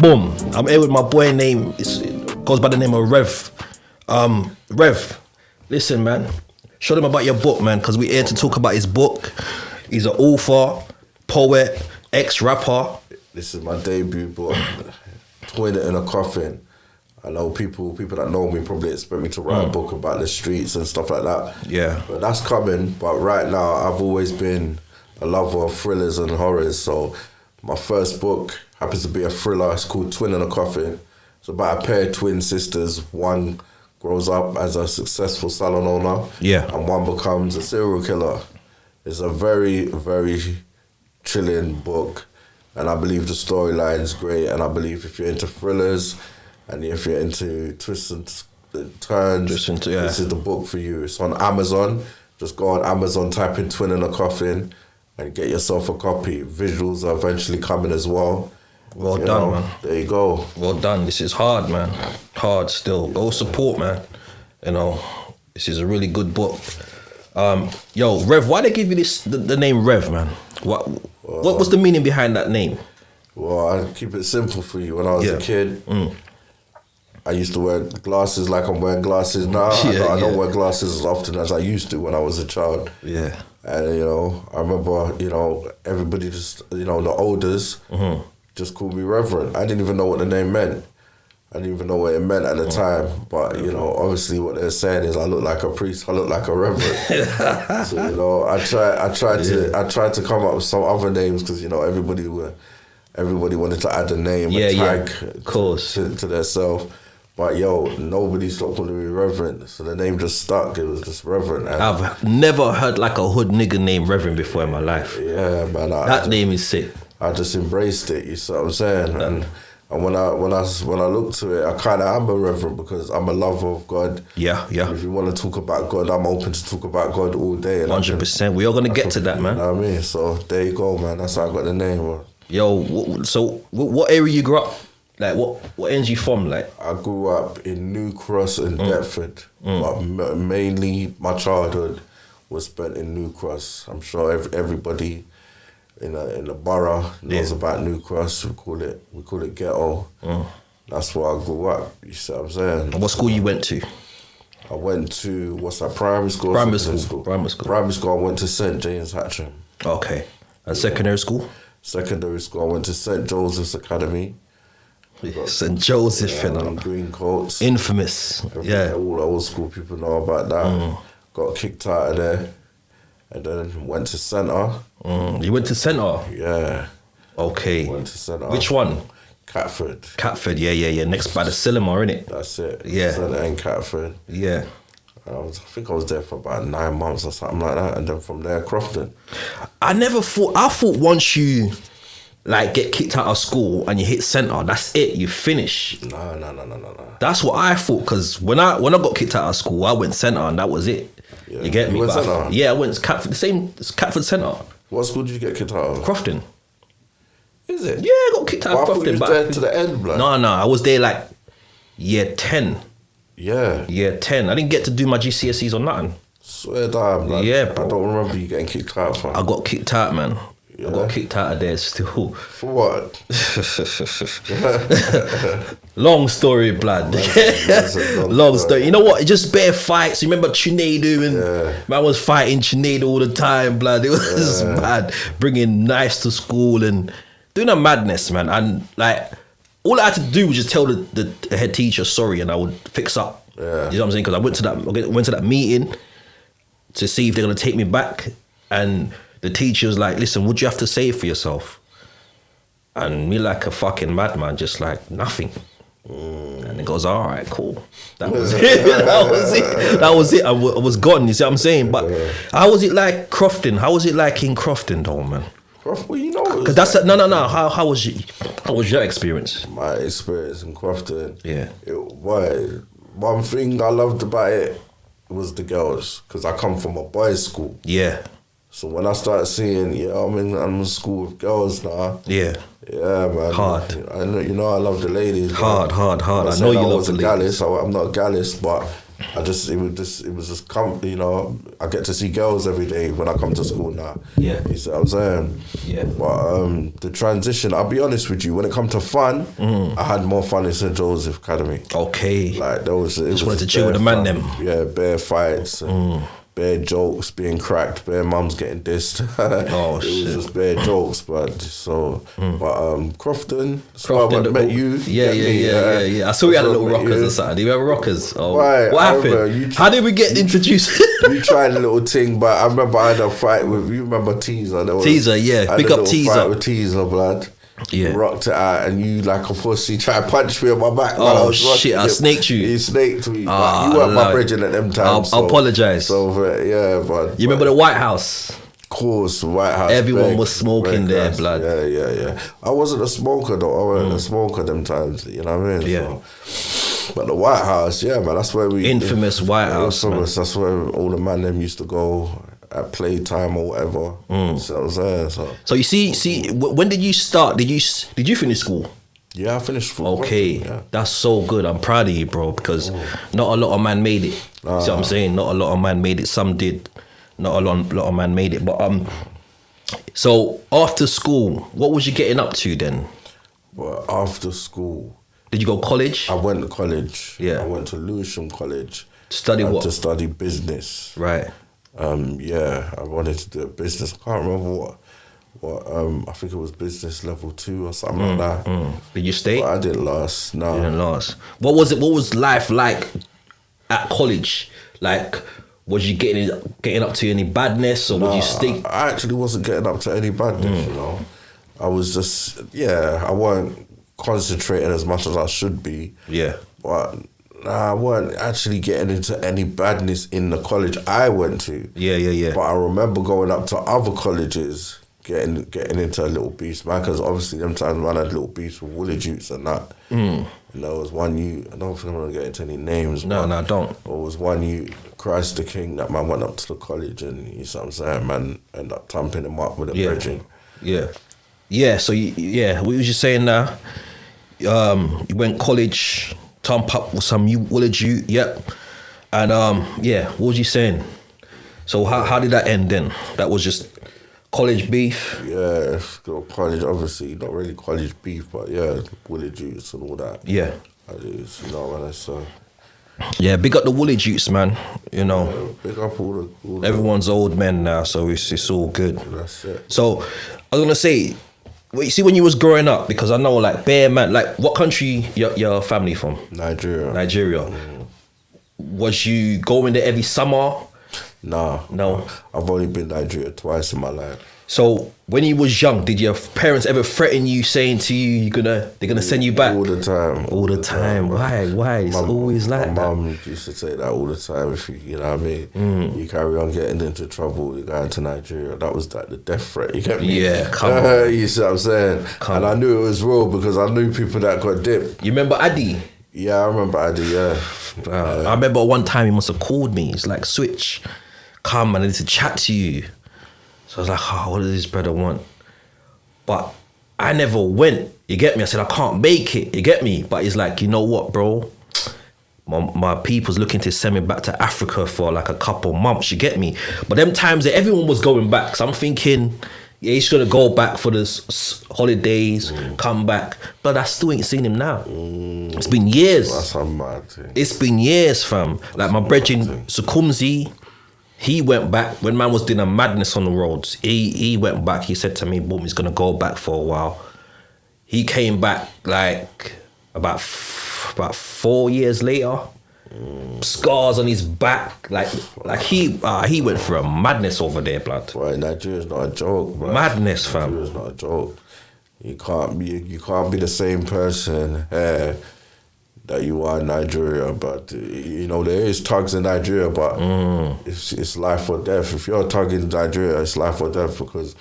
Boom. I'm here with my boy name. It goes by the name of Rev. Rev, listen, man. Show them about your book, man, because we're here to talk about his book. He's an author, poet, ex-rapper. This is my debut book, Twin in a Coffin. I know people that know me probably expect me to write a book about the streets and stuff like that. Yeah. But that's coming. But right now, I've always been a lover of thrillers and horrors. So my first book happens to be a thriller. It's called Twin in a Coffin. It's about a pair of twin sisters. One grows up as a successful salon owner. Yeah. And one becomes a serial killer. It's a very, very chilling book. And I believe the storyline is great. And I believe if you're into thrillers and if you're into twists and turns, this is the book for you. It's on Amazon. Just go on Amazon, type in Twin in a Coffin and get yourself a copy. Visuals are eventually coming as well. Well done, man. There you go. Well done. This is hard, man. Hard still. Go support, man. You know, this is a really good book. Yo, Rev, why they give you the name Rev, man? What was the meaning behind that name? Well, I keep it simple for you. When I was a kid, I used to wear glasses like I'm wearing glasses now. I don't wear glasses as often as I used to when I was a child. Yeah. And, I remember, everybody just, the elders just called me Reverend. I didn't even know what the name meant. I didn't even know what it meant at the time. But, obviously what they're saying is I look like a priest, I look like a reverend. So, I tried to come up with some other names because, everybody wanted to add a name, a tag to themselves. But nobody stopped calling me Reverend. So the name just stuck. It was just Reverend. And I've never heard like a hood nigga named Reverend before in my life. Yeah, man. That name is sick. I just embraced it, you see what I'm saying? And when I look to it, I kind of am a reverend because I'm a lover of God. Yeah. If you want to talk about God, I'm open to talk about God all day. 100%. We are going to get to that, man. You know what I mean? So there you go, man. That's how I got the name. Yo, so what area you grew up? Like, what ends you from? Like, I grew up in New Cross and Deptford, but mainly my childhood was spent in New Cross. I'm sure everybody in the borough knows about New Cross. We call it ghetto. That's where I grew up. You see what I'm saying? And what school you went to? I went to primary school. Primary school. I went to St James Hatcham. Okay. And secondary school? Secondary school. I went to St Joseph's Academy. St Joseph, Green Coats. Infamous. All old school people know about that. Got kicked out of there. And then went to Centre. You went to Centre? Yeah. Okay. Went to Centre. Which one? Catford, yeah. Next by the cinema, innit? That's it. Yeah. Centre and Catford. Yeah. I think I was there for about 9 months or something like that. And then from there, Crofton. I thought once you get kicked out of school and you hit Centre, that's it, you finish. No. That's what I thought, because when I got kicked out of school, I went Centre and that was it. Yeah. You get me? Went Centre? I went to Catford, it's Catford Centre. What school did you get kicked out of? Crofton. Is it? Yeah, I got kicked out of Crofton. I thought you was there to the end, blood. No, I was there year 10. Yeah. Year 10. I didn't get to do my GCSEs or nothing. Swear down, blood. Yeah, bro. I don't remember you getting kicked out, fam. I got kicked out, man. Yeah. I got kicked out of there still. For what? Long story, blood. Long story. You know what? It just bare fights. You remember Trinado and man was fighting Trinado all the time, blood. It was mad. Bringing knives to school and doing a madness, man. And all I had to do was just tell the head teacher sorry, and I would fix up. Yeah. You know what I'm saying? Because I went to that meeting to see if they're gonna take me back, and the teacher was like, listen, what do you have to say for yourself? And me like a fucking madman, just nothing. And it goes, all right, cool. That was it. That was it. I was gone, you see what I'm saying? But how was it like Crofton? How was it like in Crofton though, man? Crofton, you know. Because that's no. How was your experience? My experience in Crofton. Yeah. One thing I loved about it was the girls, because I come from a boys' school. Yeah. So when I started seeing, I'm in school with girls now. Yeah. Yeah, man. Hard. I know, I love the ladies. Hard. I know you love the ladies. I'm not a gallus, but it was just you know, I get to see girls every day when I come to school now. Yeah. You see what I'm saying? Yeah. But the transition, I'll be honest with you, when it comes to fun, I had more fun in St. Joseph Academy. Okay. Like there was, Just wanted to chill with the man them. Yeah, bare fights, bare jokes being cracked, bare mums getting dissed. Oh, it shit. was just bare jokes, but Crofton, Crofton, met you. Yeah. I saw you had a little rockers or something. Do you remember rockers? Oh, right, what happened? How did we get introduced? You tried a little thing, but I remember I had a fight with, you remember Teaser? Teaser, yeah. Big up Teaser. Fight with Teaser, blood. Yeah. You rocked it out, and you like a pussy tried to punch me on my back. Oh shit! I snaked you. You snaked me. But you weren't my brethren at them times. I apologize. So yeah, but you remember the White House? Of course, White House. Everyone was smoking there, blood. Yeah. I wasn't a smoker though. I wasn't a smoker them times. You know what I mean? Yeah. So, but the White House, yeah, man. That's where we infamous White House. Infamous. That's where all the man them used to go at playtime or whatever. So what I'm saying. So you see, when did you start? Did you finish school? Yeah, I finished school. Okay, that's so good. I'm proud of you, bro, because not a lot of man made it. See what I'm saying? Not a lot of man made it. Some did. Not a lot of man made it. But so after school, what was you getting up to then? Well, after school, did you go college? I went to college. Yeah, I went to Lewisham College. To study what? To study business. Right. Yeah, I wanted to do a business. I can't remember what. I think it was business level 2 or something like that. Did you stay? But I didn't last. No. You didn't last. What was it? What was life like at college? Like, was you getting up to any badness, or would you stay? I actually wasn't getting up to any badness. You know, I was just I weren't concentrating as much as I should be. Yeah, but. I weren't actually getting into any badness in the college I went to. Yeah. But I remember going up to other colleges, getting into a little beast, man, because obviously them times man had little beefs with Woolly Jutes and that. And there was one I don't think I'm going to get into any names. No, don't. There was one Christ the King, that man went up to the college and, you know what I'm saying, man, ended up thumping him up with a bridging. Yeah, so what was you saying now? You went college, thump up with some Woolly Jute, and what was you saying? So how did that end then? That was just college beef? Yeah, college, obviously, not really college beef, but yeah, Woolly Jutes and all that. Yeah. You know what I say? Yeah, big up the Woolly Jutes, man. You know, yeah, big up all the everyone's old men now, so it's all good. That's it. So I was gonna say, you see, when you was growing up, because I know, like, bare man, like, what country your family from? Nigeria. Was you going there every summer? No. I've only been Nigeria twice in my life. So when you was young, did your parents ever threaten you, saying to you, they're gonna send you back? All the time. Why? It's always like that. My mum used to say that all the time. If you know what I mean, you carry on getting into trouble, you're going to Nigeria. That was like the death threat. You get me? Yeah, come on. You see what I'm saying? I knew it was real because I knew people that got dipped. You remember Addy? Yeah, I remember Addy. Yeah. I remember one time he must have called me. He's like, "Switch, come, I need to chat to you." So I was like, what does this brother want? But I never went, you get me? I said, I can't make it, you get me? But he's like, you know what, bro? My people's looking to send me back to Africa for like a couple months, you get me? But them times that everyone was going back, so I'm thinking, yeah, he's gonna go back for the holidays, come back. But I still ain't seen him now. It's been years. That's a mad thing. It's been years, fam. Like my brethren, Sukumzi, he went back when man was doing a madness on the roads. He went back. He said to me, boom, he's going to go back for a while. He came back like about 4 years later. Scars on his back. Like he went through a madness over there, blood. Right, Nigeria's not a joke, bro. Madness, fam. Nigeria's not a joke. You can't be the same person that you are in Nigeria, but you know there is thugs in Nigeria, but it's life or death. If you're a thug in Nigeria, it's life or death because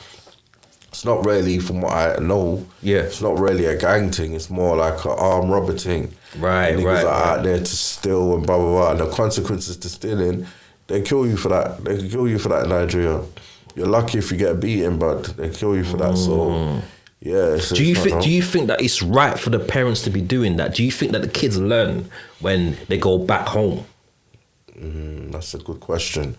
it's not really, from what I know, it's not really a gang thing. It's more like an armed robber thing. Right. Niggas are out there to steal and blah blah blah. And the consequences to stealing, they kill you for that. They can kill you for that in Nigeria. You're lucky if you get beaten, but they kill you for that. So. Yeah. Do you think that it's right for the parents to be doing that? Do you think that the kids learn when they go back home? That's a good question.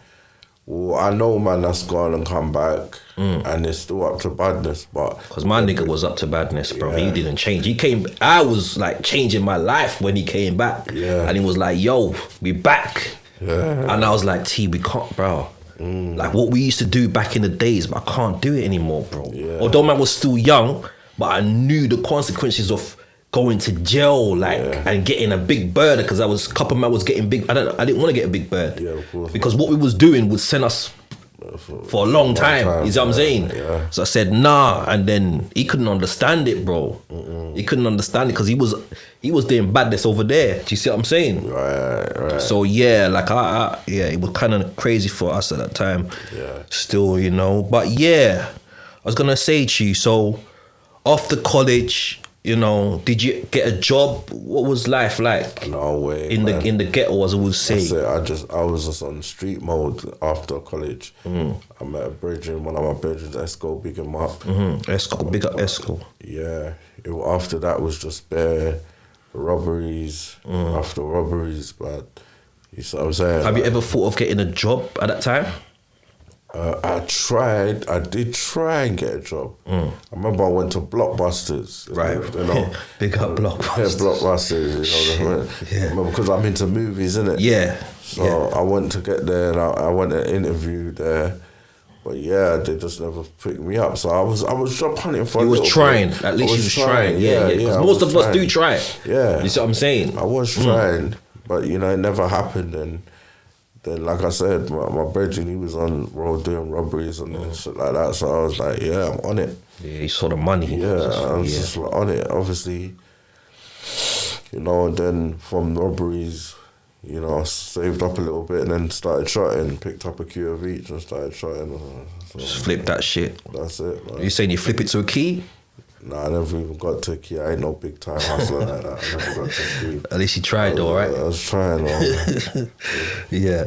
Well, I know, man, that's gone and come back, and it's still up to badness, but... Because my nigga was up to badness, bro. Yeah. He didn't change. I was, like, changing my life when he came back. Yeah. And he was like, yo, we back. Yeah. And I was like, T, we can't, bro. Like, what we used to do back in the days, but I can't do it anymore, bro. Yeah. Although man was still young, but I knew the consequences of going to jail, like, and getting a big bird, because a couple man was getting big. I didn't want to get a big bird. Yeah, of course. Because what we was doing would send us for a long time. You see what I'm saying? Yeah. So I said, nah. And then he couldn't understand it, bro. He couldn't understand it because he was doing badness over there. Do you see what I'm saying? Right. So yeah, like it was kind of crazy for us at that time. Yeah. Still, you know. But yeah, I was gonna say to you, so after college, you know, did you get a job? What was life like? No way, in man. the ghetto, as I would say. That's it. I was just on street mode after college. I met a brethren, one of my brethren, Esco, big him up. Esco, big up Esco. Yeah. After that was just bare robberies after robberies, but you see what I'm saying? Have you ever thought of getting a job at that time? I did try and get a job. I remember I went to Blockbusters. Right. You know, Big up Blockbusters. Yeah, Blockbusters, you know. Yeah. Because I'm into movies, innit? Yeah. So I went to get there and I went to interview there. But yeah, they just never picked me up. So I was job hunting for You a was little trying. bit. At least you was trying. Yeah. Because I most was of us trying. do try. Yeah. You see what I'm saying? I was trying, but you know, it never happened. And then, like I said, my brethren, he was on road doing robberies and shit like that. So I was like, yeah, I'm on it. Yeah, he saw the money. Yeah, I was just like on it. Obviously, you know, and then from robberies, you know, I saved up a little bit and then started trotting, picked up a queue of each and started trotting. So Just flip that shit. that's it, man. You saying you flip it to a key? Nah, I never even got to a key. I ain't no big time hustler like that. I never got to a key. At least you tried though, right? I was trying, man. Yeah.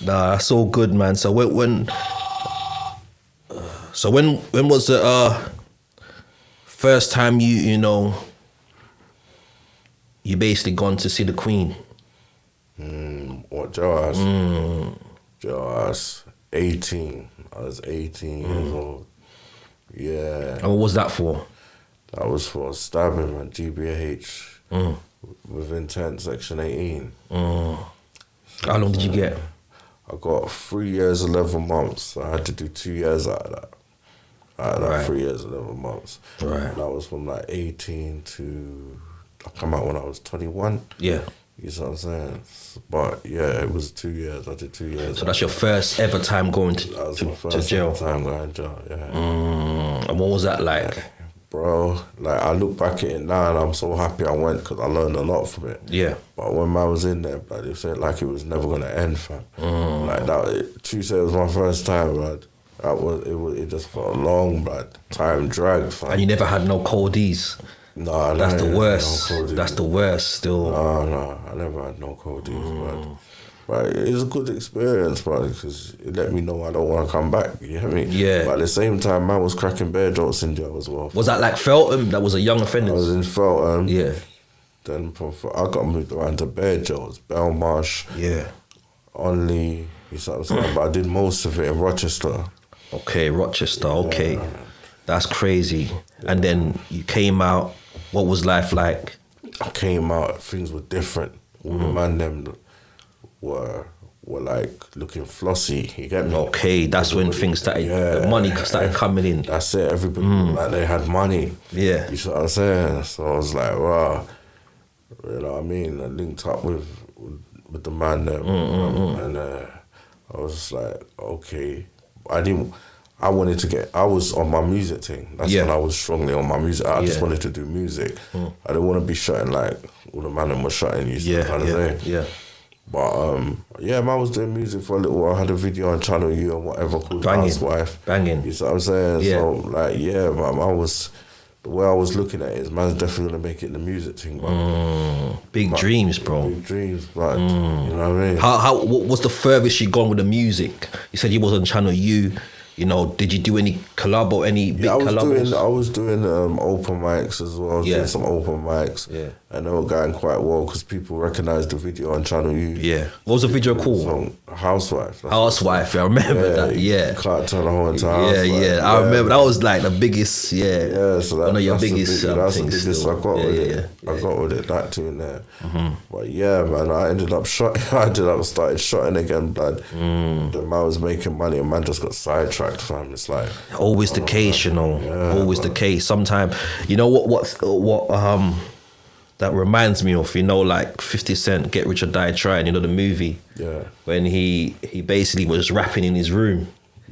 Nah, that's all good, man. So when was the first time you basically gone to see the Queen? What, Joas? Joas, 18. I was 18 years old. Yeah. And what was that for? That was for stabbing, man. GBH. With intent, section 18. How long did you get? I got 3 years, 11 months. I had to do 2 years out of that. Out of that, Right. 3 years, 11 months. Right. And that was from like 18 to... I come out when I was 21. Yeah. You see what I'm saying? But yeah, it was 2 years. I did 2 years. So that's your first ever time going That was my to first jail. time going to jail, yeah. And what was that like? Bro, like I look back at it now and I'm so happy I went because I learned a lot from it. Yeah. But when I was in there, like, they said like it was never gonna end, fam. Like that, Tuesday was my first time, man. It just felt long, but time dragged, fam. And you never had no cold D's. Nah, That's I the ain't worst. had no cold That's D's. the worst still. No, I never had no cold D's, but it was a good experience, bro, because it let me know I don't want to come back. You hear me? Yeah. But at the same time, man was cracking bear jokes in jail as well. Was that like Feltham? That was a young I offender. was in Feltham. Yeah. Then I got moved around to bear jails, Belmarsh, Yeah. Only, you see what I'm saying? But I did most of it in Rochester. Okay, Rochester. Okay. That's crazy. And then you came out. What was life like? I came out, things were different. All the man them were like looking flossy. You get me? Okay, that's when things started. The money started coming in. That's it. Everybody like they had money. Yeah. You see what I'm saying? So I was like, wow. You know what I mean? I linked up with the man there, and I was just like, okay. I wanted to get. I was on my music thing. That's when I was strongly on my music. I just wanted to do music. I didn't want to be shutting like all the man were shutting. You see what I'm trying to say? Yeah. But man, I was doing music for a little while. I had a video on Channel U and whatever called Housewife. Banging. You see what I'm saying? Yeah. So like, man, the way I was looking at it is man's definitely gonna make it in the music thing, but Big dreams, bro. big dreams, but you know what I mean? How what was the furthest you gone with the music? You said you was on Channel U. you know, did you do any collab or any big collabs? I was doing open mics as well. I was doing some open mics. Yeah. And they were going quite well because people recognised the video on Channel U. Yeah. What was the video called? Housewife. Housewife, I remember that, yeah. Can't turn a whole into Housewife. Yeah. I remember, that was like the biggest, Yeah, so one of your biggest that's the things biggest still. I got with it. I got with it, that tune there. But yeah, man, I ended up started shotting again, blood. The man was making money and man just got sidetracked, fam. It's like always the case, you know. Always the case. Sometimes, you know what that reminds me of, you know, like 50 Cent, Get Rich or Die Trying, you know, the movie. Yeah. When he basically was rapping in his room,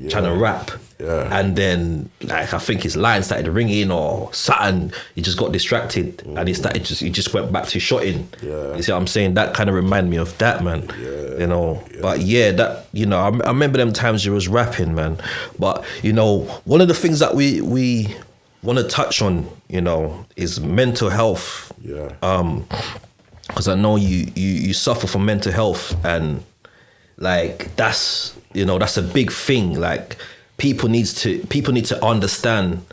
trying to rap. Yeah. And then, like, I think his line started ringing or something. He just got distracted and he just went back to shotting. Yeah. You see what I'm saying? That kind of reminded me of that, man. Yeah. You know, but yeah, that, you know, I remember them times you was rapping, man. But, you know, one of the things that we want to touch on, you know, is mental health. Yeah. Because I know you suffer from mental health, and like that's a big thing. Like people need to understand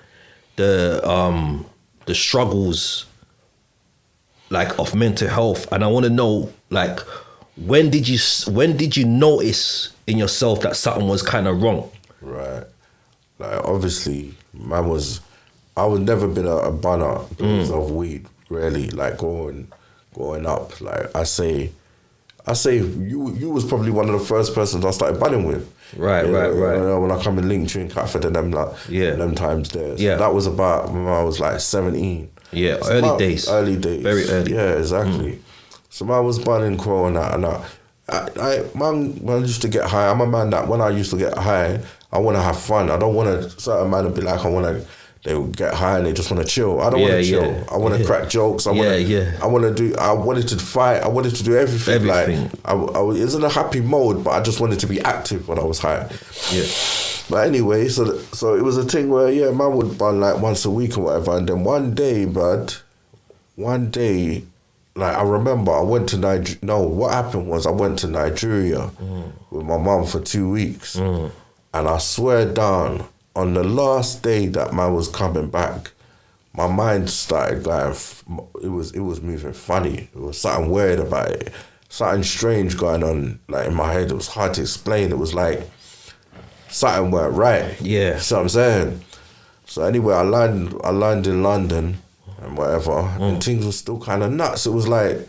the struggles like of mental health, and I want to know, like, when did you notice in yourself that something was kind of wrong? Right. Like obviously, I was never been a bunner because of weed. Really, like growing up, like I say, you was probably one of the first persons I started bunning with. Right. You know, when I come in Linktree, Catford and them, like, them times there. So that was about when I was like 17. Yeah, so early days. Very early. Yeah, exactly. So I was bunning, growing up, and when I used to get high, I'm a man that when I used to get high, I want to have fun. I don't want to, certain man would be like, they would get high and they just want to chill. I don't want to chill. I want to crack jokes. I wanted to fight. I wanted to do everything. Like I was in a happy mode, but I just wanted to be active when I was high. Yeah. But anyway, so it was a thing where man would bun like once a week or whatever, and then one day, like I remember I went to Nigeria. No, what happened was I went to Nigeria with my mum for 2 weeks, and I swear down, on the last day that man was coming back, my mind started going. It was moving funny. It was something weird about it. Something strange going on, like in my head. It was hard to explain. It was like something weren't right. Yeah. You see what I'm saying? So anyway, I landed in London and whatever, and things were still kind of nuts. It was like,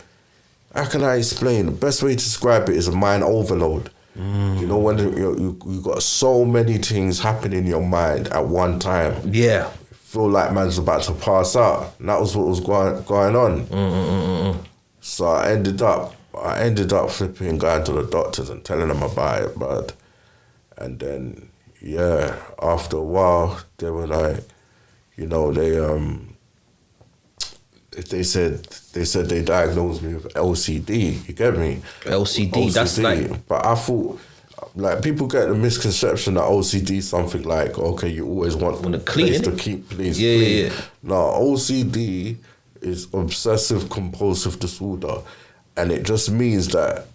how can I explain? The best way to describe it is a mind overload. You know, when you got so many things happening in your mind at one time. Yeah. Feel like man's about to pass out. And that was what was going on. So I ended up flipping, going to the doctors and telling them about it, but and then after a while they were like, you know, they said they diagnosed me with LCD. You get me? LCD. That's like. But I thought, like, people get the misconception that OCD is something like, okay, you always want to clean to keep clean. Yeah. No, OCD is obsessive compulsive disorder, and it just means that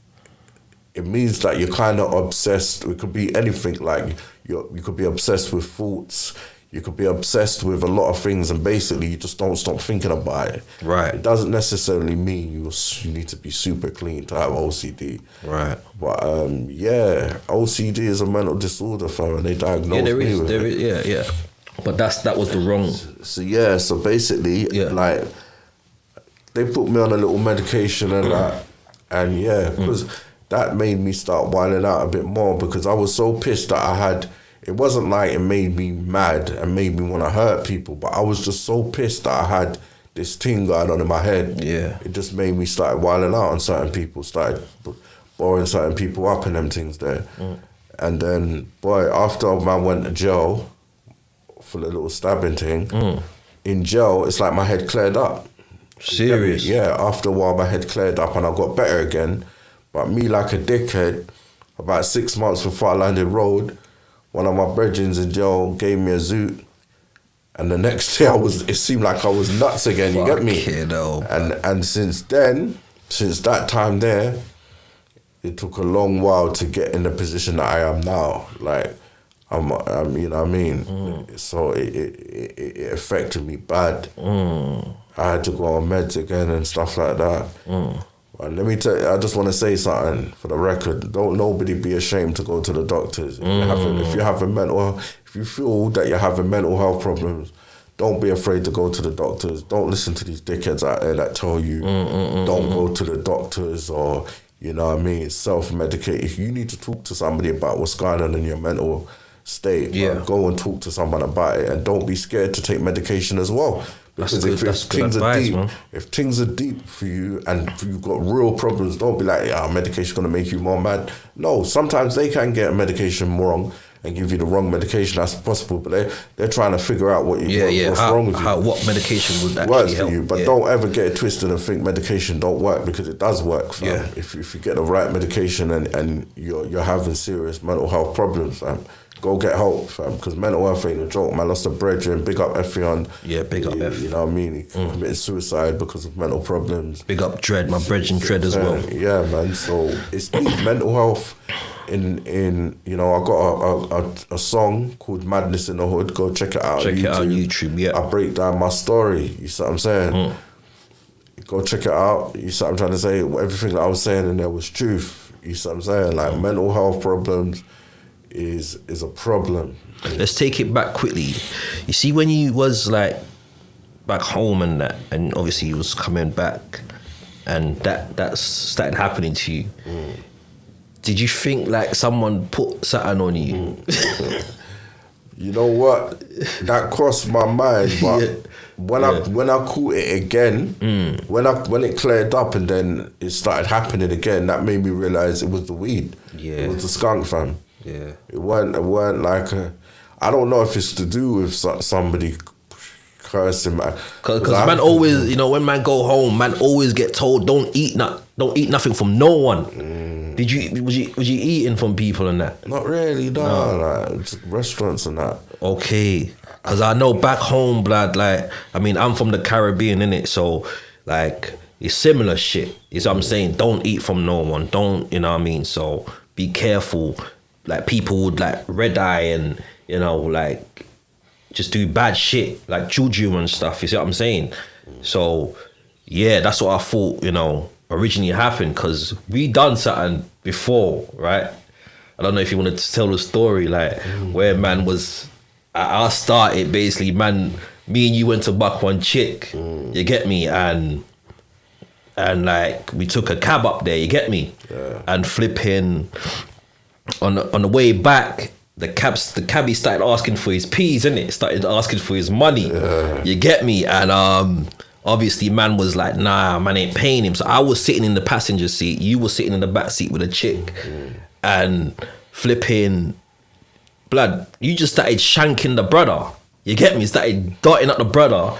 you're kind of obsessed. It could be anything. Like you could be obsessed with thoughts. You could be obsessed with a lot of things, and basically you just don't stop thinking about it. Right. It doesn't necessarily mean you need to be super clean to have OCD. Right. But OCD is a mental disorder, fam, and they diagnosed me with it. Yeah. But that was the wrong. So basically, like, they put me on a little medication and that, and because that made me start wilding out a bit more, because I was so pissed that it wasn't like it made me mad and made me want to hurt people, but I was just so pissed that I had this thing going on in my head. Yeah. It just made me start wilding out on certain people, started boring certain people up and them things there. And then, boy, after man went to jail for the little stabbing thing, in jail, it's like my head cleared up. Serious? Yeah, after a while my head cleared up and I got better again. But me, like a dickhead, about 6 months before I landed road, one of my brethren in jail gave me a zoot, and the next day it seemed like I was nuts again. You get me? And since that time there, it took a long while to get in the position that I am now. Like, you know what I mean? So it affected me bad. I had to go on meds again and stuff like that. And let me tell you, I just want to say something for the record. Don't nobody be ashamed to go to the doctors. If you feel that you're having mental health problems, don't be afraid to go to the doctors. Don't listen to these dickheads out there that tell you don't go to the doctors, or, you know what I mean, self-medicate. If you need to talk to somebody about what's going on in your mental state, go and talk to someone about it, and don't be scared to take medication as well. Because if things are deep for you and you've got real problems, don't be like, medication's going to make you more mad. No, sometimes they can get medication wrong and give you the wrong medication. That's possible, but they're trying to figure out what's wrong with you. What medication would actually works help for you, but don't ever get it twisted and think medication don't work, because it does work, fam. Yeah. If you get the right medication and you're having serious mental health problems, fam, go get help, fam, because mental health ain't a joke, man. Lost a brethren, big up Ep1. Yeah, big up F. You know what I mean? He committed suicide because of mental problems. Big up Dread, my brethren Dread as well. Yeah, man. So it's deep. Mental health. In you know, I got a song called Madness in the Hood. Go check it out. Check it out on YouTube. Yeah, I break down my story. You see what I'm saying? Go check it out. You see what I'm trying to say? Everything that I was saying in there was truth. You see what I'm saying? Like mental health problems is a problem. Let's take it back quickly. You see, when you was like back home and that, and obviously you was coming back, and that started happening to you. Did you think like someone put something on you? You know what? That crossed my mind, but when I caught it again, when it cleared up and then it started happening again, that made me realise it was the weed. Yeah. It was the skunk, fam. Yeah. It weren't like I don't know if it's to do with somebody cursing, man. Because man always, you know, when man go home, man always get told don't eat nothing from no one. Was you eating from people and that? Not really, no. Like just restaurants and that. Okay, because I know back home, blood. Like, I mean, I'm from the Caribbean, innit? So, like, it's similar shit. Is what I'm saying. Don't eat from no one. Don't, you know what I mean? So be careful. Like, people would like red eye and, you know, like just do bad shit, like juju and stuff. You see what I'm saying? So yeah, that's what I thought, you know, originally happened, because we done something before, right? I don't know if you wanted to tell the story, like where man was, I started basically, man, me and you went to buck one chick, you get me, and like we took a cab up there, you get me, and flipping on the way back, the cabbie started asking for his peas, innit? Started asking for his money, you get me, and obviously man was like, nah, man ain't paying him. So I was sitting in the passenger seat, you were sitting in the back seat with a chick, and flipping blood, you just started shanking the brother, you get me, started darting at the brother,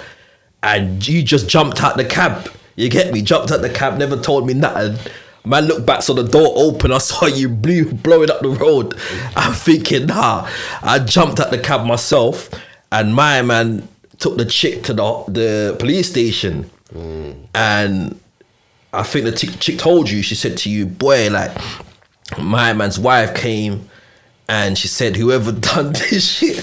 and you just jumped out the cab, you get me, jumped out the cab, never told me nothing. Man looked back, saw the door open, I saw you blowing up the road. I'm thinking, nah. I jumped out the cab myself, and my man took the chick to the police station. And I think the chick told you, she said to you, boy, like, my man's wife came and she said, whoever done this shit,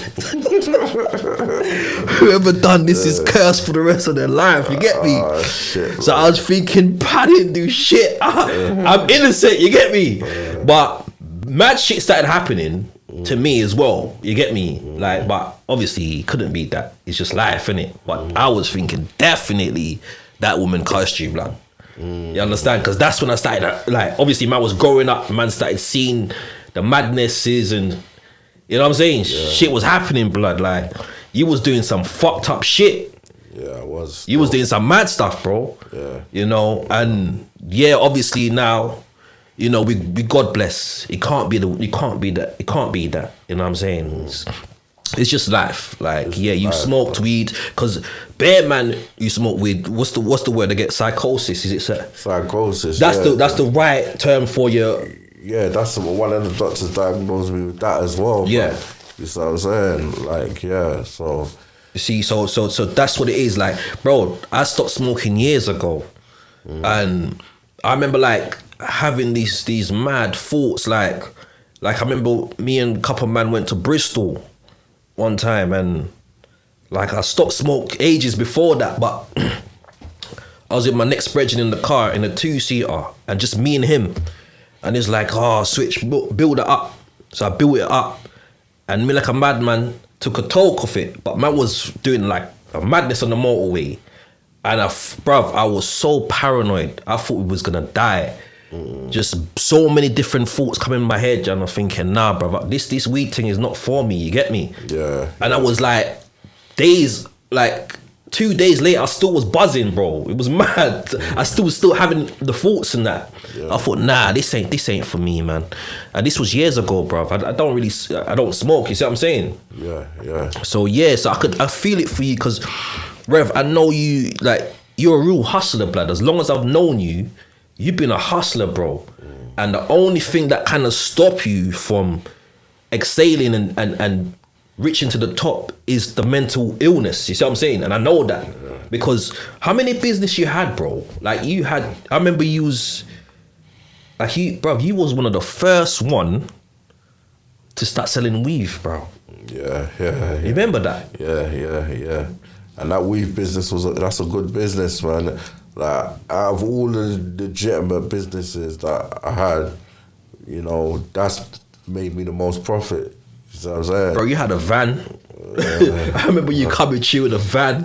whoever done this is cursed for the rest of their life, you get me? Shit, so I was thinking, I didn't do shit. I'm innocent, you get me? But mad shit started happening to me as well, you get me? Like, but obviously it couldn't be that. It's just life, innit? But I was thinking, definitely that woman cursed you, blood. You understand? Because that's when I started, like, obviously man was growing up, man started seeing the madnesses and, you know what I'm saying? Shit was happening, blood. Like, you was doing some fucked up shit. Yeah, I was. You was doing some mad stuff, bro. Yeah. You know, and yeah, obviously now, you know, we God bless. It can't be that. You know what I'm saying? It's just life. Like, you life, smoked weed, because bear man, you smoke weed. What's the word? I get psychosis. Is it psychosis? That's the right term for you. Yeah, that's one of the doctors diagnosed me with that as well. Yeah, you see what I'm saying? Like, yeah. So you see, so that's what it is. Like, bro, I stopped smoking years ago, and I remember like having these mad thoughts, like like I remember me and a couple of man went to Bristol one time, and like I stopped smoke ages before that, but I was with my next brethren in the car in a 2-seater, and just me and him, and it's like, switch, build it up. So I built it up, and me like a madman took a toke off it, but man was doing like a madness on the motorway, and I was so paranoid. I thought we was gonna die. Just so many different thoughts coming in my head, and I'm thinking, nah, bruv, this weed thing is not for me. You get me? Yeah. And I was like, 2 days later, I still was buzzing, bro. It was mad. I still having the thoughts and that. Yeah. I thought, nah, this ain't for me, man. And this was years ago, bro. I don't smoke. You see what I'm saying? Yeah. So I feel it for you, because, Rev, I know you, like, you're a real hustler, blood. As long as I've known you, you've been a hustler, bro. And the only thing that kind of stop you from exhaling and reaching to the top is the mental illness. You see what I'm saying? And I know that because how many business you had, bro? Like I remember you was like you was one of the first one to start selling weave, bro. Yeah. You remember that? Yeah. And that weave business that's a good business, man. Like out of all the legitimate businesses that I had, you know, that's made me the most profit. You know what I'm saying? Bro, you had a van. I remember you coming to with a van.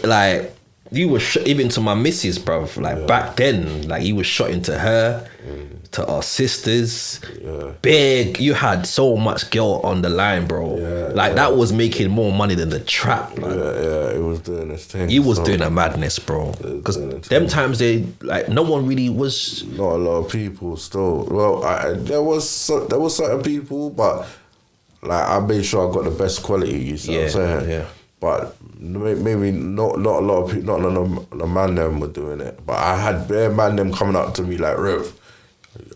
Like you were even to my missus, bro. Like back then, like you was shot into her, to our sisters. Big. You had so much girl on the line, bro. That was making more money than the trap. Like. It was doing this thing. He was doing a madness, bro. Because them times no one really was. Not a lot of people still. Well, there was certain people, but. Like I made sure I got the best quality. You see what I'm saying? Yeah. But maybe not a lot of people. Not none of the man them were doing it. But I had bare man them coming up to me like, Rev,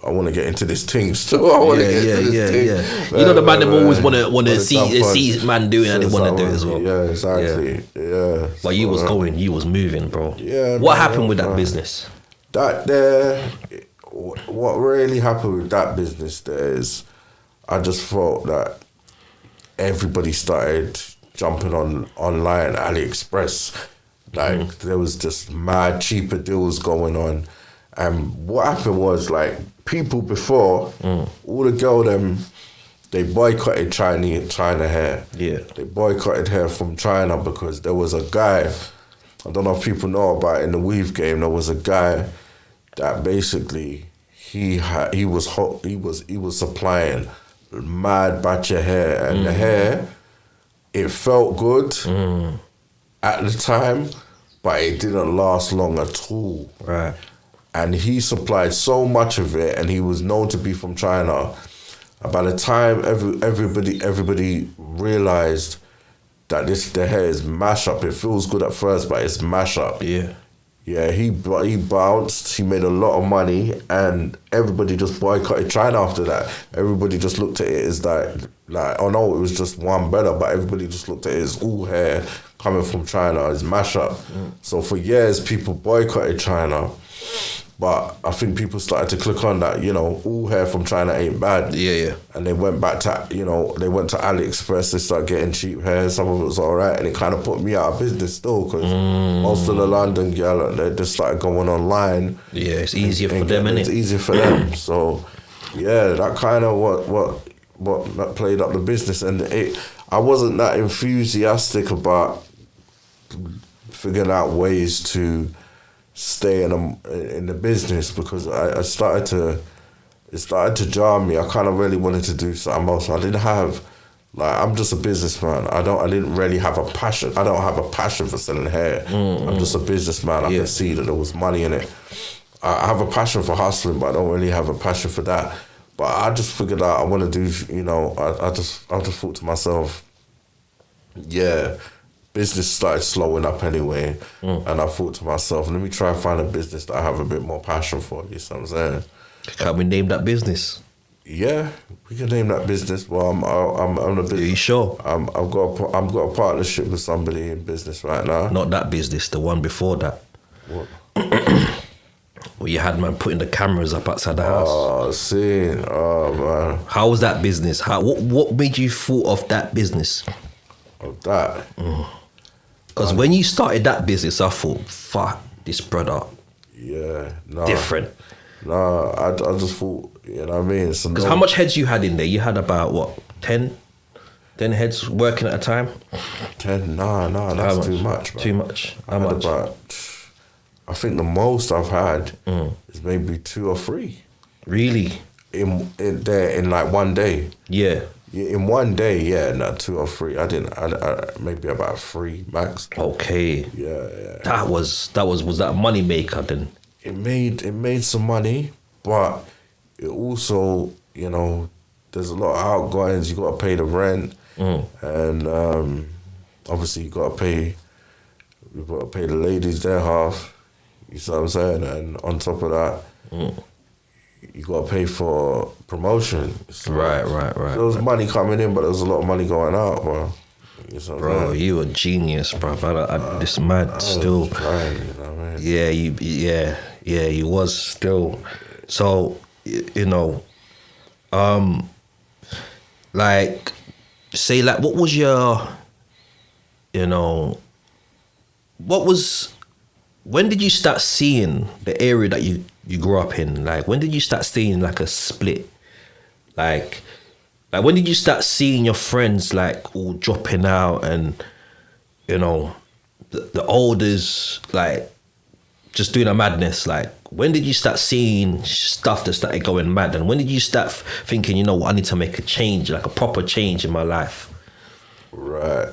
I want to get into this thing still. I want to get into this thing. Yeah. You know the man them always want to see man doing and they want to do it as well. Yeah, exactly. Yeah. But you was moving, bro. Yeah. What happened with that business? What really happened with that business there is, I just felt that everybody started jumping online, AliExpress. Like there was just mad cheaper deals going on. And what happened was like people before, all the girl them, they boycotted China hair. Yeah. They boycotted hair from China because there was a guy, I don't know if people know about it, in the weave game, there was a guy that basically he was supplying mad batch of hair, and the hair, it felt good at the time, but it didn't last long at all. Right. And he supplied so much of it, and he was known to be from China. And by the time everybody realized that the hair is mash up, it feels good at first, but it's mash up. Yeah, he bounced, he made a lot of money, and everybody just boycotted China after that. Everybody just looked at it as oh no, it was just one better, but everybody just looked at it as all hair coming from China, as mash-up. So for years, people boycotted China, but I think people started to click on that, you know, all hair from China ain't bad. Yeah. And they went back to, they went to AliExpress, they started getting cheap hair, some of it was all right, and it kind of put me out of business still, because most of the London girl, they just started going online. Yeah, it's easier for them, innit? It's easier for them. So, yeah, that kind of what played up the business. And I wasn't that enthusiastic about figuring out ways to stay in the business, because it started to jar me. I kind of really wanted to do something else. I didn't have, I'm just a businessman. I didn't really have a passion. I don't have a passion for selling hair. I'm just a businessman. I can see that there was money in it. I have a passion for hustling, but I don't really have a passion for that. But I just figured out I want to do, I just thought to myself, business started slowing up anyway, and I thought to myself, let me try and find a business that I have a bit more passion for. You see what I'm saying? Can we name that business? Yeah, we can name that business. Well, I'm a bit. Are you sure? I've got a partnership with somebody in business right now. Not that business, the one before that. What? Where you had man putting the cameras up outside the house. Oh, seeing. Oh, man. How was that business? What made you thought of that business? Of that? Because when you started that business, I thought, fuck, this brother, Yeah. No. different. No, I just thought, you know what I mean? Because how much heads you had in there? You had about, what, 10 heads working at a time? 10? No, that's too much, man. Too much. I How had much? about, I think the most I've had is maybe 2 or 3. Really? In like one day. Yeah. Yeah, in one day, yeah, not 2 or 3. I maybe about 3 max. Okay. Yeah. That was that a money maker then? It made some money, but it also, you know, there's a lot of outgoings. You got to pay the rent, and obviously you got to pay the ladies their half. You see what I'm saying? And on top of that, you got to pay for promotion. So Right. there was money coming in, but there was a lot of money going out, bro. You see what I'm Bro, saying? you a genius, bro. This mad still. I was trying, you know what I mean? Yeah, you was still. So, you know, like, say, like, what was your, you know, when did you start seeing the area that you grew up in? Like, when did you start seeing, like, a split? Like when did you start seeing your friends, like, all dropping out and, you know, the olders, like, just doing a madness? Like, when did you start seeing stuff that started going mad? And when did you start thinking, you know what, I need to make a change, like a proper change in my life? Right.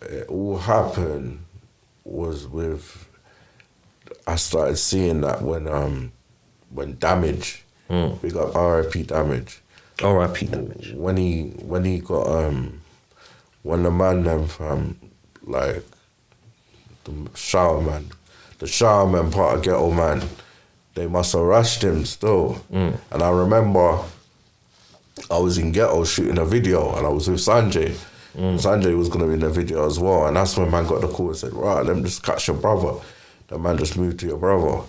It all happened was with, I started seeing that when Damage, we got R.I.P. Damage. R.I.P. Damage. When he got when the man them from like the shower man part of Ghetto Man, they must have rushed him still. And I remember I was in Ghetto shooting a video and I was with Sanjay. Sanjay was gonna be in the video as well, and that's when man got the call and said, right, let me just catch your brother. The man just moved to your brother.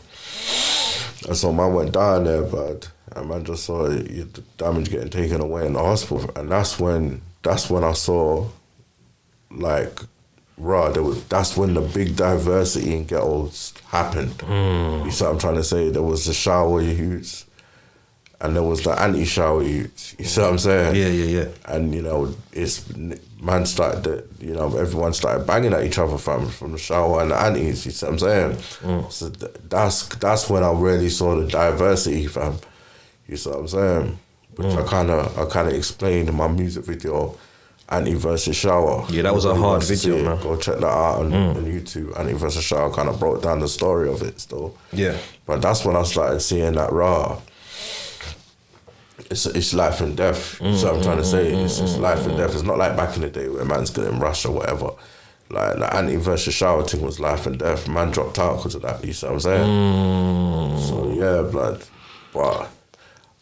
And so man went down there, but and man just saw the Damage getting taken away in the hospital. And that's when I saw, like, that's when the big diversity in ghettos happened. You see what I'm trying to say? There was the shower youths and there was the anti-shower youths. You see what I'm saying? Yeah. And, you know, everyone started banging at each other from the shower and the antis. You see what I'm saying? So that's when I really saw the diversity, fam. You see what I'm saying? Which I kind of explained in my music video, Anti versus Shower. Yeah, that was a hard video, man. Go check that out on YouTube. Anti versus Shower kind of broke down the story of it still. Yeah. But that's when I started seeing that it's life and death. You see what I'm trying to say? It's life and death. It's not like back in the day where man's getting rushed or whatever. Like the Anti versus Shower thing was life and death. Man dropped out because of that. You see what I'm saying? So yeah, blood. But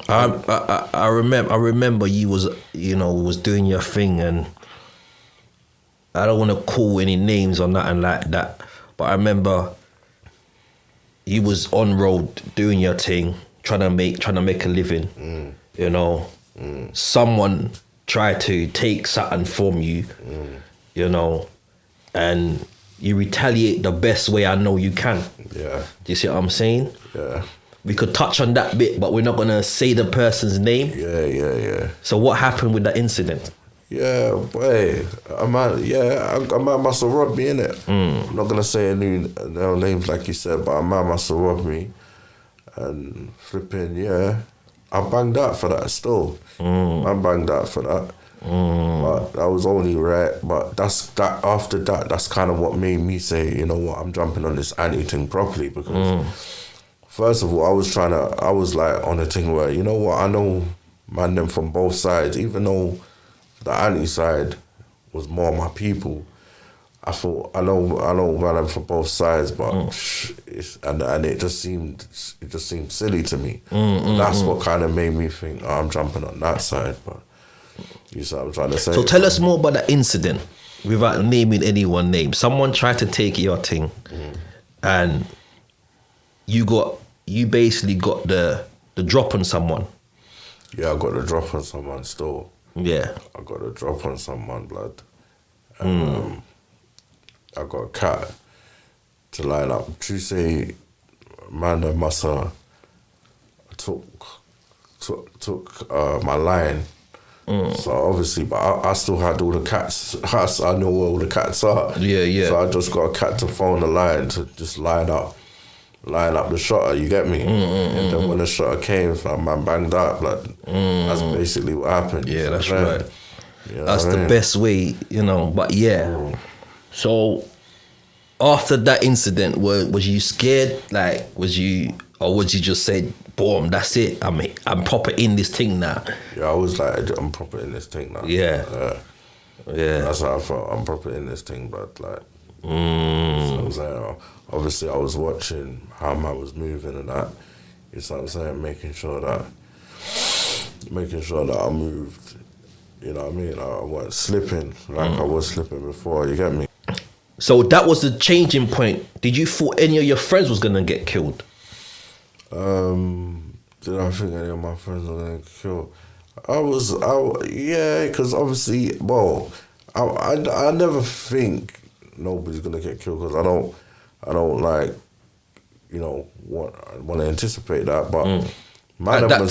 I remember you was doing your thing, and I don't want to call any names on that and like that, but I remember you was on road doing your thing, trying to make a living. You know, someone tried to take something from you, you know, and you retaliate the best way I know you can. yeah, Do you see what I'm saying? yeah. We could touch on that bit, but we're not gonna say the person's name. Yeah. So what happened with that incident? Yeah, boy. A man must have robbed me, innit? I'm not gonna say any names like you said, but a man must have robbed me. And flipping, yeah. I banged out for that still. I banged out for that. But that was only right. But after that, that's kind of what made me say, you know what, I'm jumping on this anti thing properly, because first of all, I was like on a thing where, you know what, I know man them from both sides, even though the anti side was more my people. I thought I know man them from both sides, but and it just seemed silly to me. That's what kind of made me think, oh, I'm jumping on that side. But you see what I'm trying to say. So tell us more about that incident without naming anyone's name. Someone tried to take your thing, and you basically got the drop on someone. Yeah, I got the drop on someone still. Yeah. I got a drop on someone, blood. I got a cat to line up. Tuesday, man, I must have took my line. So obviously, but I still had all the cats. I know where all the cats are. Yeah. So I just got a cat to phone the line to just line up the shutter, you get me? And then when the shutter came, man banged up. Like, that's basically what happened. Yeah, that's right. You know That's what I the mean? best way, But yeah. So after that incident, was you scared? Like, was you just say, boom, that's it. I'm proper in this thing now. Yeah, I was like, I'm proper in this thing now. Yeah. That's how I felt. I'm proper in this thing, but like, so I'm saying, obviously I was watching how man was moving and that. You know what I'm saying? Making sure that I moved. You know what I mean? I wasn't slipping like I was slipping before. You get me? So that was the changing point. Did you thought any of your friends was gonna get killed? Did I think any of my friends were gonna get killed? Yeah, because obviously, well, I never think nobody's gonna get killed because I don't like, want to anticipate that, but At that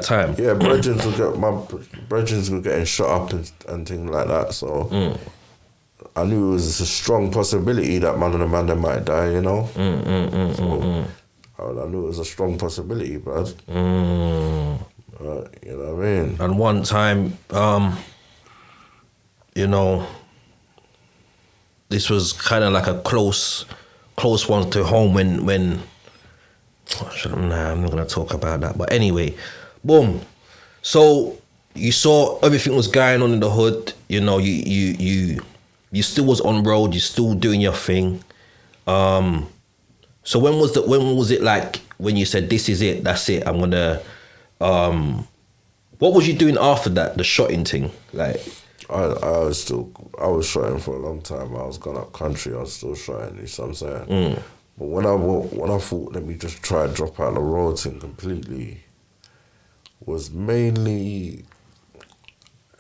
time. yeah, brethrens were getting shot up and things like that, so I knew it was a strong possibility that man and man might die, I knew it was a strong possibility, bro. You know what I mean? And one time, this was kind of like a close one to home when I'm not going to talk about that. But anyway, boom. So you saw everything was going on in the hood. You still was on road. You still doing your thing. So when was it like when you said this is it? That's it. I'm gonna. What was you doing after that? The shotting thing, like. I was shotting for a long time. I was gone up country. I was still shotting. You see what I'm saying? But when I thought, let me just try and drop out the road thing completely, was mainly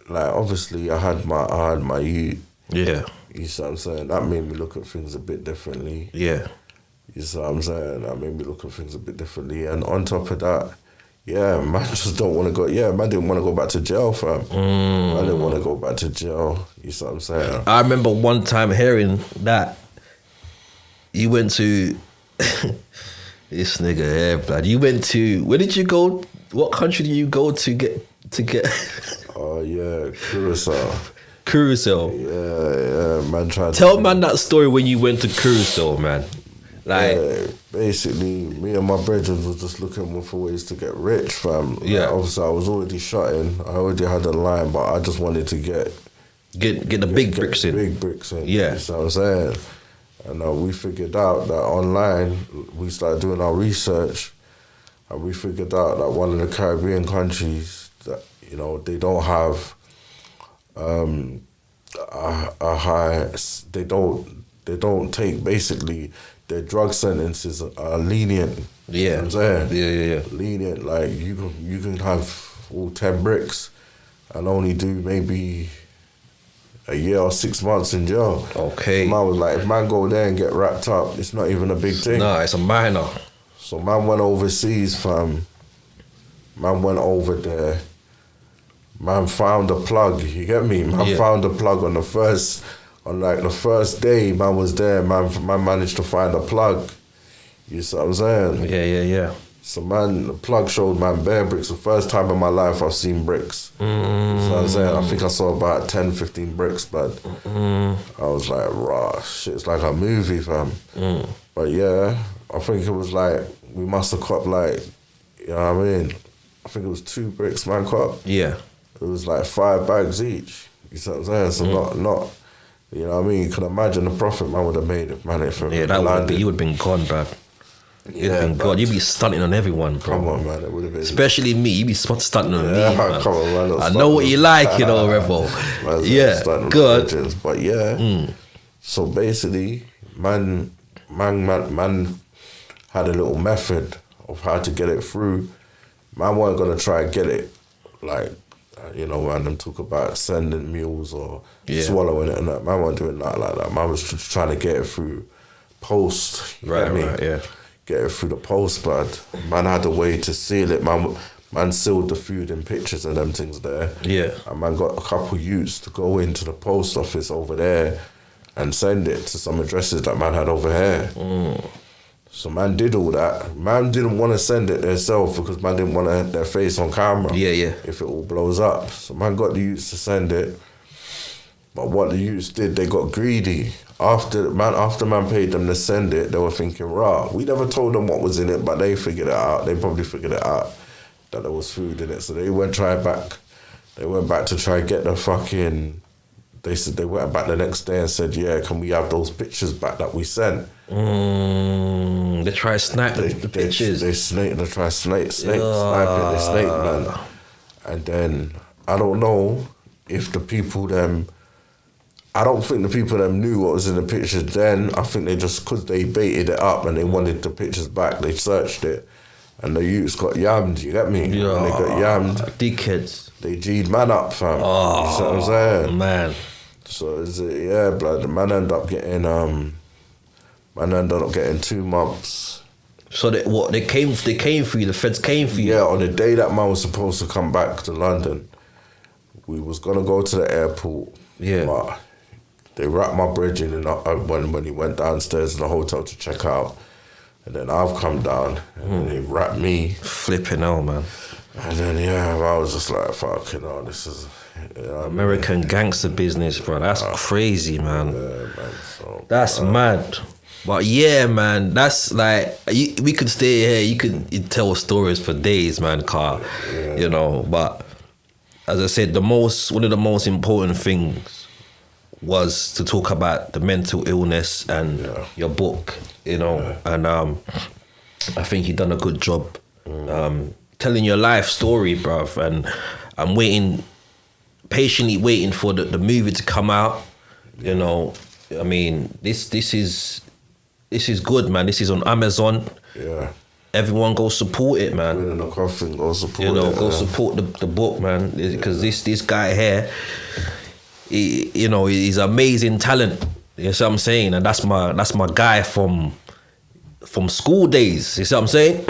like obviously I had my youth. Yeah. You see what I'm saying? That made me look at things a bit differently. Yeah. You see what I'm saying? That made me look at things a bit differently. And on top of that, yeah, man just don't want to go. Yeah, man didn't want to go back to jail, fam. I didn't want to go back to jail. You see what I'm saying? I remember one time hearing that you went to this nigga here, blood. You went to, where did you go? What country did you go to get? Oh yeah, Curacao. Curacao. Yeah, man tried. Tell man that story when you went to Curacao, man. Like, yeah, basically, me and my brethren was just looking for ways to get rich, fam. Yeah. Like, obviously, I was already shotting. I already had a line, but I just wanted to get the big bricks in. Big bricks in. Yeah. You know what I'm saying? And we figured out that online, we started doing our research, and we figured out that one of the Caribbean countries that, they don't have a high, they don't take, basically, their drug sentences are lenient. Yeah. You know what I'm saying? Yeah. Lenient, like you can have all 10 bricks and only do maybe a year or 6 months in jail. Okay. Man was like, if man go there and get wrapped up, it's not even a big thing. Nah, it's a minor. So man went overseas, fam. Man went over there. Man found a plug, you get me? Man found a plug on the first day man was there, man managed to find a plug. You see what I'm saying? Yeah. So man, the plug showed man bare bricks. The first time in my life I've seen bricks. You see what I'm saying? I think I saw about 10, 15 bricks, but I was like, rah, shit, it's like a movie, fam. But yeah, I think it was like, we must have caught like, you know what I mean? I think it was 2 bricks man caught. Yeah. It was like 5 bags each. You see what I'm saying? So not, you know what I mean? You can imagine the profit man would have made if man it from Yeah, that would be, you would have been gone, bruv. You'd have been gone. You'd be stunting on everyone, bro. Come on, man. It would have been. Especially me. You'd be stunting on me, man. Come on, man. I know what you like, Revo. Yeah, good. But yeah. So basically, man had a little method of how to get it through. Man weren't gonna try and get it like, random talk about sending mules or swallowing it and that. Man weren't doing that like that. Man was just trying to get it through post. You get me? Yeah. Get it through the post, but man had a way to seal it. Man sealed the food in pictures and them things there. Yeah. And man got a couple youths to go into the post office over there and send it to some addresses that man had over here. So man did all that. Man didn't want to send it themselves because man didn't want to have their face on camera. Yeah. If it all blows up. So man got the youths to send it. But what the youths did, they got greedy. After man paid them to send it, they were thinking, rah, we never told them what was in it, but they figured it out. They probably figured it out that there was food in it. So they went back. They went back to try and get the fucking... They said they went back the next day and said, yeah, can we have those pictures back that we sent? They try to snipe the pictures. They snipe it, they snake, man. And then, I don't know if the people them... I don't think the people them knew what was in the pictures then. I think they just, because they baited it up and they wanted the pictures back, they searched it. And the youths got yammed, you get me? Yeah. When they got yammed. Dickheads. They G'd man up, fam. You see what I'm saying? Man. So blood. The man ended up getting 2 months. So they came for you. The feds came for you. Yeah, on the day that man was supposed to come back to London, we was gonna go to the airport. Yeah. But they wrapped my bridge in when he went downstairs in the hotel to check out, and then I've come down and then they wrapped me. Flipping hell, man. And then I was just like, fucking hell, this is American gangster business, bro. That's crazy, man. Yeah, man. So, that's mad. But yeah, man, that's like we could stay here. You could tell stories for days, man. But as I said, one of the most important things was to talk about the mental illness and your book, and I think you've done a good job telling your life story, bruv. And I'm patiently waiting for the movie to come out. I mean, this is good, man. This is on Amazon. Yeah. Everyone go support it, man. Winning the coffin, go support it. Go support the book, man. Because this guy here, he's amazing talent. You know what I'm saying? And that's my guy from school days. You see what I'm saying?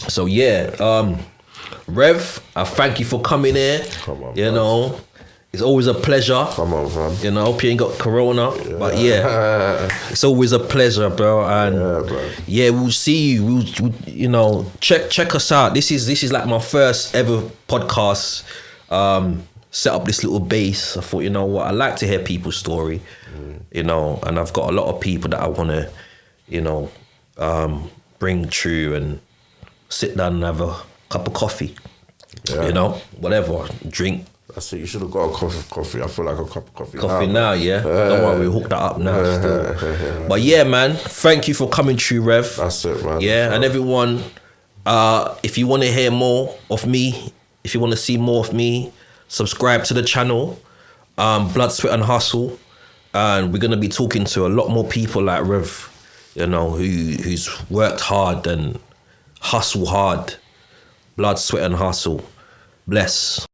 So yeah, Rev, I thank you for coming here. Come on, it's always a pleasure. Come on, fam. I hope you ain't got corona. But yeah, it's always a pleasure, bro. And bro. We'll see you. We'll check us out. This is like my first ever podcast. Set up this little base. I thought, I like to hear people's story. And I've got a lot of people that I want to, bring through and sit down and have a cup of coffee. Yeah. Whatever, drink. That's it. You should have got a cup of coffee. I feel like a cup of coffee. Coffee now, yeah. Don't worry, we'll hook that up now. Still. But yeah, man, thank you for coming through, Rev. That's it, man. Yeah, and everyone, if you want to hear more of me, if you want to see more of me, subscribe to the channel, Blood, Sweat and Hustle. And we're going to be talking to a lot more people like Rev, who's worked hard and hustle hard. Blood, Sweat and Hustle. Bless.